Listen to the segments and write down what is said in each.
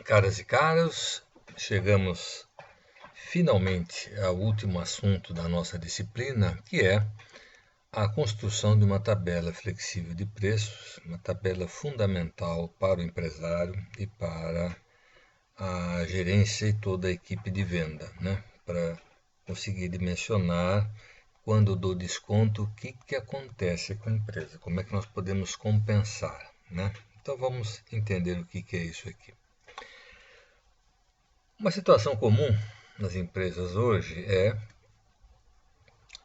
Caras e caros, chegamos finalmente ao último assunto da nossa disciplina, que é a construção de uma tabela flexível de preços, uma tabela fundamental para o empresário e para a gerência e toda a equipe de venda, né? Para conseguir dimensionar quando dou desconto, o que acontece com a empresa, como é que nós podemos compensar, né? Então vamos entender o que é isso aqui. Uma situação comum nas empresas hoje é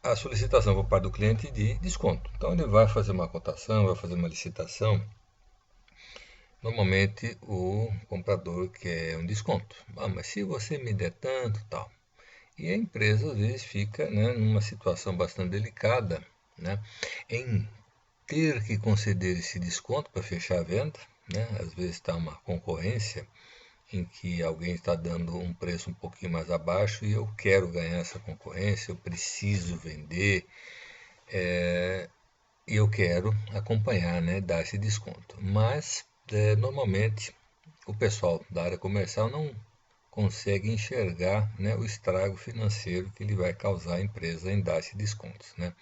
a solicitação por parte do cliente de desconto. Então ele vai fazer uma cotação, vai fazer uma licitação. Normalmente o comprador quer um desconto. Mas se você me der tanto, tal. E a empresa às vezes fica, né, numa situação bastante delicada, né, em ter que conceder esse desconto para fechar a venda. Né? Às vezes está uma concorrência em que alguém está dando um preço um pouquinho mais abaixo e eu quero ganhar essa concorrência, eu preciso vender e eu quero acompanhar, né, dar esse desconto. Mas, normalmente, o pessoal da área comercial não consegue enxergar, né, o estrago financeiro que ele vai causar à empresa em dar esse desconto. Né?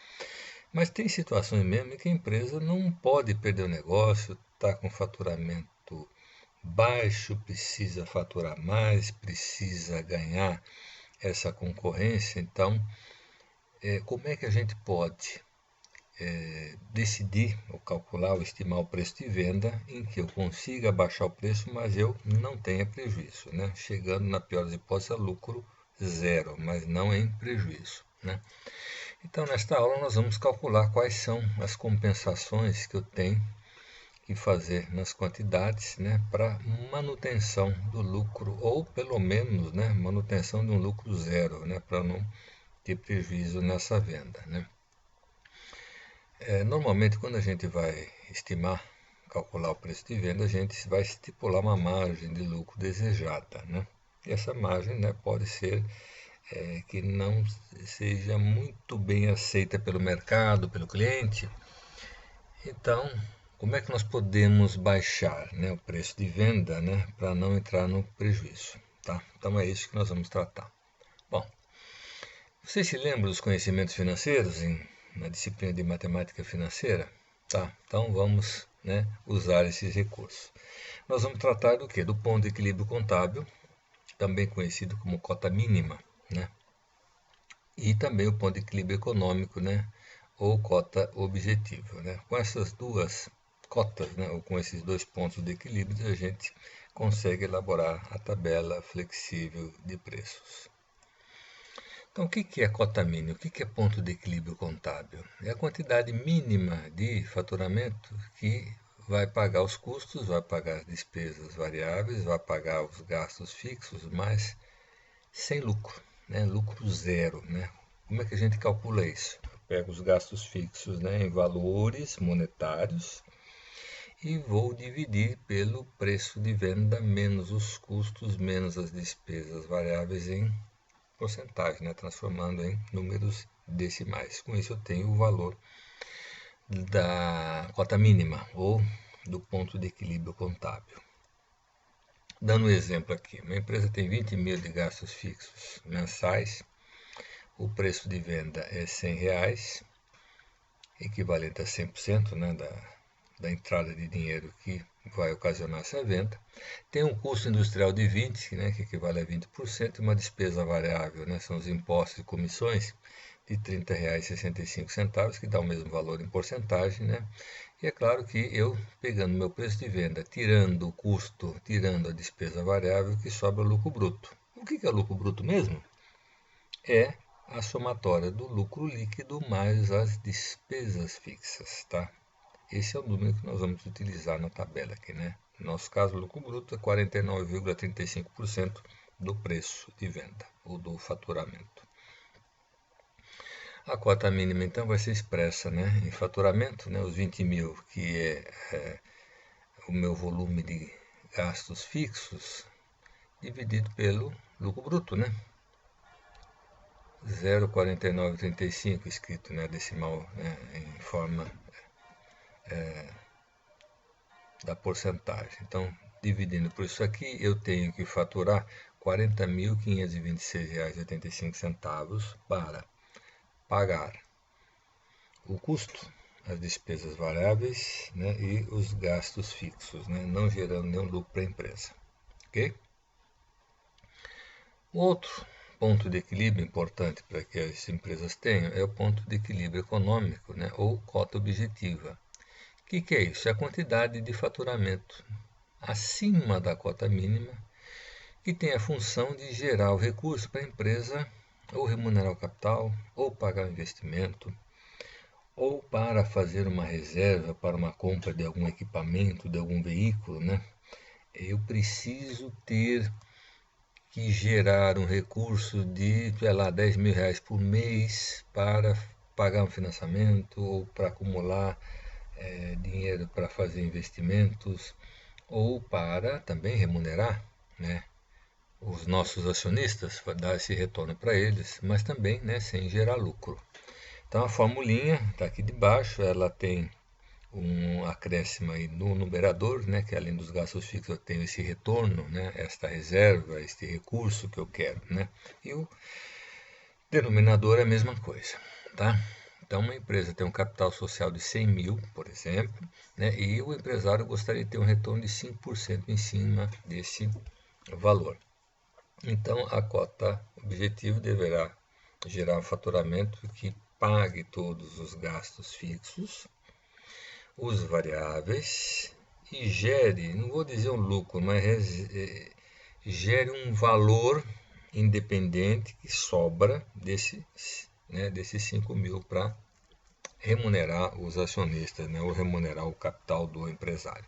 Mas tem situações mesmo em que a empresa não pode perder o negócio, está com faturamento baixo, precisa faturar mais, precisa ganhar essa concorrência. Então, como é que a gente pode decidir ou calcular ou estimar o preço de venda em que eu consiga baixar o preço, mas eu não tenha prejuízo, né? Chegando, na pior das hipóteses, a lucro zero, mas não em prejuízo, né? Então, nesta aula, nós vamos calcular quais são as compensações que eu tenho que fazer nas quantidades, né, para manutenção do lucro, ou pelo menos, né, manutenção de um lucro zero, né, para não ter prejuízo nessa venda. Né. Normalmente, quando a gente vai estimar, calcular o preço de venda, a gente vai estipular uma margem de lucro desejada. Né. E essa margem, né, pode ser que não seja muito bem aceita pelo mercado, pelo cliente. Então, como é que nós podemos baixar, né, o preço de venda, né, para não entrar no prejuízo? Tá? Então é isso que nós vamos tratar. Bom, vocês se lembram dos conhecimentos financeiros na disciplina de matemática financeira? Tá? Então vamos, né, usar esses recursos. Nós vamos tratar do quê? Do ponto de equilíbrio contábil, também conhecido como cota mínima, né? E também o ponto de equilíbrio econômico, né, ou cota objetiva. Né? Com essas duas cotas, né, ou com esses dois pontos de equilíbrio, a gente consegue elaborar a tabela flexível de preços. Então, o que é cota mínima? O que é ponto de equilíbrio contábil? É a quantidade mínima de faturamento que vai pagar os custos, vai pagar as despesas variáveis, vai pagar os gastos fixos, mas sem lucro, né? Lucro zero. Né? Como é que a gente calcula isso? Eu pego os gastos fixos, né, em valores monetários e vou dividir pelo preço de venda menos os custos, menos as despesas variáveis em porcentagem, né, transformando em números decimais. Com isso eu tenho o valor da cota mínima ou do ponto de equilíbrio contábil. Dando um exemplo aqui, uma empresa tem 20 mil de gastos fixos mensais, o preço de venda é R$ 100, equivalente a 100%, né, da entrada de dinheiro que vai ocasionar essa venda. Tem um custo industrial de 20, né, que equivale a 20%, e uma despesa variável, né, são os impostos e comissões, de R$ 30,65, que dá o mesmo valor em porcentagem. Né? E é claro que eu, pegando meu preço de venda, tirando o custo, tirando a despesa variável, que sobra o lucro bruto. O que é o lucro bruto mesmo? É a somatória do lucro líquido mais as despesas fixas, tá? Esse é o número que nós vamos utilizar na tabela aqui, né? No nosso caso, o lucro bruto é 49,35% do preço de venda, ou do faturamento. A cota mínima, então, vai ser expressa, né, em faturamento, né, os 20 mil, que é o meu volume de gastos fixos, dividido pelo lucro bruto, né? 0,4935 escrito, né, decimal, né, em forma da porcentagem. Então, Dividindo por isso aqui, eu tenho que faturar R$ 40.526,85 para pagar o custo, as despesas variáveis, né, e os gastos fixos, né, não gerando nenhum lucro para a empresa. Ok? Outro ponto de equilíbrio importante para que as empresas tenham é o ponto de equilíbrio econômico, né, ou cota objetiva. O que é isso? É a quantidade de faturamento acima da cota mínima que tem a função de gerar o recurso para a empresa ou remunerar o capital, ou pagar o investimento, ou para fazer uma reserva para uma compra de algum equipamento, de algum veículo, né? Eu preciso ter que gerar um recurso de, sei lá, R$ 10.000 por mês para pagar um financiamento ou para acumular dinheiro para fazer investimentos ou para também remunerar, né, os nossos acionistas, dar esse retorno para eles, mas também, né, sem gerar lucro. Então a formulinha está aqui de baixo, ela tem um acréscimo aí no numerador, né, que além dos gastos fixos eu tenho esse retorno, né, esta reserva, este recurso que eu quero, né, e o denominador é a mesma coisa, tá? Então uma empresa tem um capital social de 100 mil, por exemplo, né, e o empresário gostaria de ter um retorno de 5% em cima desse valor. Então a cota objetivo deverá gerar um faturamento que pague todos os gastos fixos, os variáveis e gere, não vou dizer um lucro, mas gere um valor independente que sobra desses 5 mil para remunerar os acionistas, né, ou remunerar o capital do empresário.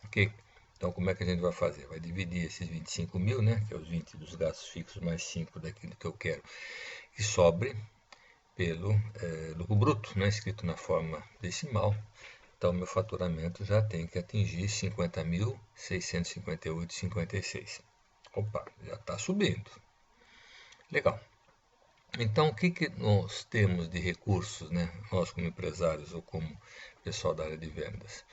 Ok? Então, como é que a gente vai fazer? Vai dividir esses 25 mil, né, que é os 20 dos gastos fixos mais 5 daquilo que eu quero que sobre pelo lucro bruto, né, escrito na forma decimal. Então, meu faturamento já tem que atingir 50.658,56. Opa, já está subindo. Legal. Então, o que nós temos de recursos, né? Nós como empresários ou como pessoal da área de vendas?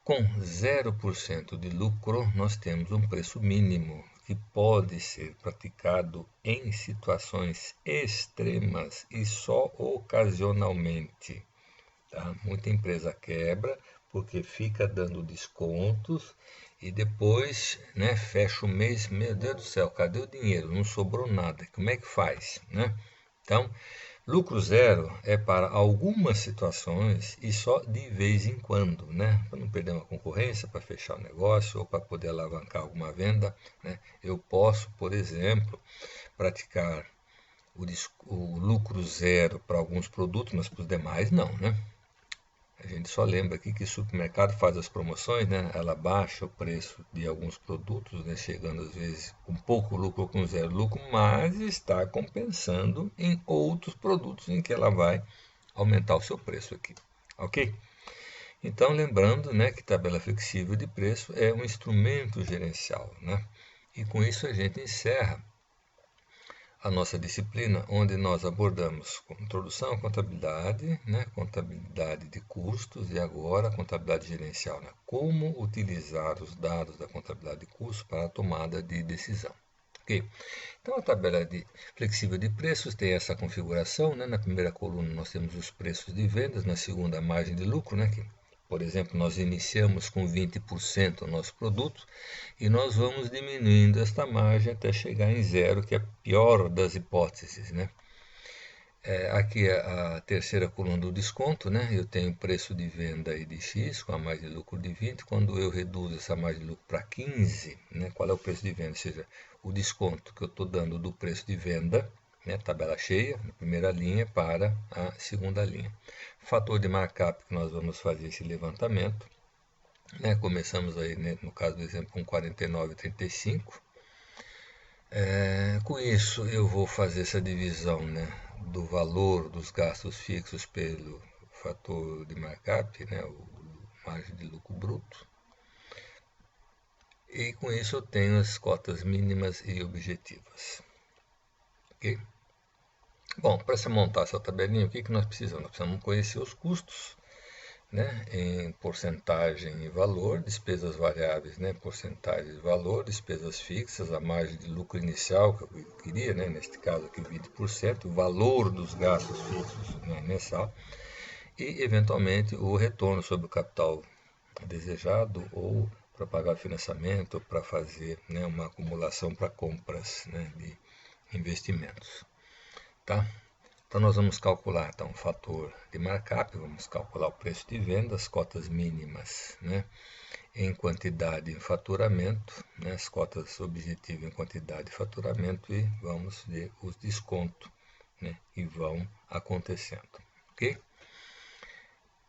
Com 0% de lucro, nós temos um preço mínimo que pode ser praticado em situações extremas e só ocasionalmente. Tá? Muita empresa quebra porque fica dando descontos e depois, né, fecha o mês, meu Deus do céu, cadê o dinheiro? Não sobrou nada. Como é que faz? Né? Então, lucro zero é para algumas situações e só de vez em quando, né? Para não perder uma concorrência, para fechar o negócio ou para poder alavancar alguma venda, né? Eu posso, por exemplo, praticar o lucro zero para alguns produtos, mas para os demais não, né? A gente só lembra aqui que o supermercado faz as promoções, né? Ela baixa o preço de alguns produtos, né? Chegando às vezes com pouco lucro ou com zero lucro, mas está compensando em outros produtos em que ela vai aumentar o seu preço aqui, ok? Então lembrando, né, que tabela flexível de preço é um instrumento gerencial, né? E com isso a gente encerra a nossa disciplina, onde nós abordamos introdução à contabilidade, né, contabilidade de custos e agora contabilidade gerencial, né, como utilizar os dados da contabilidade de custos para a tomada de decisão. Okay. Então a tabela flexível de preços tem essa configuração, né, na primeira coluna nós temos os preços de vendas, na segunda a margem de lucro, né, que, por exemplo, nós iniciamos com 20% o nosso produto e nós vamos diminuindo esta margem até chegar em zero, que é a pior das hipóteses, né? Aqui é a terceira coluna do desconto, né? Eu tenho preço de venda aí de X com a margem de lucro de 20. Quando eu reduzo essa margem de lucro para 15, né? Qual é o preço de venda? Ou seja, o desconto que eu estou dando do preço de venda, né? Tabela cheia, na primeira linha para a segunda linha. Fator de markup que nós vamos fazer esse levantamento, né? Começamos aí, né, no caso do exemplo, com 49,35. Com isso eu vou fazer essa divisão, né, do valor dos gastos fixos pelo fator de markup, né, o margem de lucro bruto. E com isso eu tenho as cotas mínimas e objetivas. Ok? Bom, para você montar essa tabelinha, o que nós precisamos? Nós precisamos conhecer os custos, né, em porcentagem e valor, despesas variáveis, né, porcentagem e valor, despesas fixas, a margem de lucro inicial que eu queria, né, neste caso aqui 20%, o valor dos gastos fixos, né, mensal, e eventualmente o retorno sobre o capital desejado ou para pagar financiamento, ou para fazer, né, uma acumulação para compras, né, de investimentos. Tá? Então nós vamos calcular então, o fator de markup, vamos calcular o preço de venda, as cotas mínimas, né, em quantidade em faturamento, né, as cotas objetivo em quantidade e faturamento, e vamos ver os descontos, né, que vão acontecendo. Ok?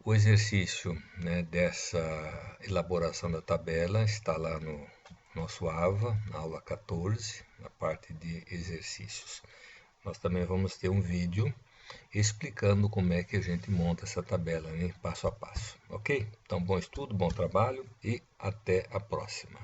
O exercício, né, dessa elaboração da tabela está lá no nosso AVA, na aula 14, na parte de exercícios. Nós também vamos ter um vídeo explicando como é que a gente monta essa tabela, né, passo a passo. Ok? Então, bom estudo, bom trabalho e até a próxima.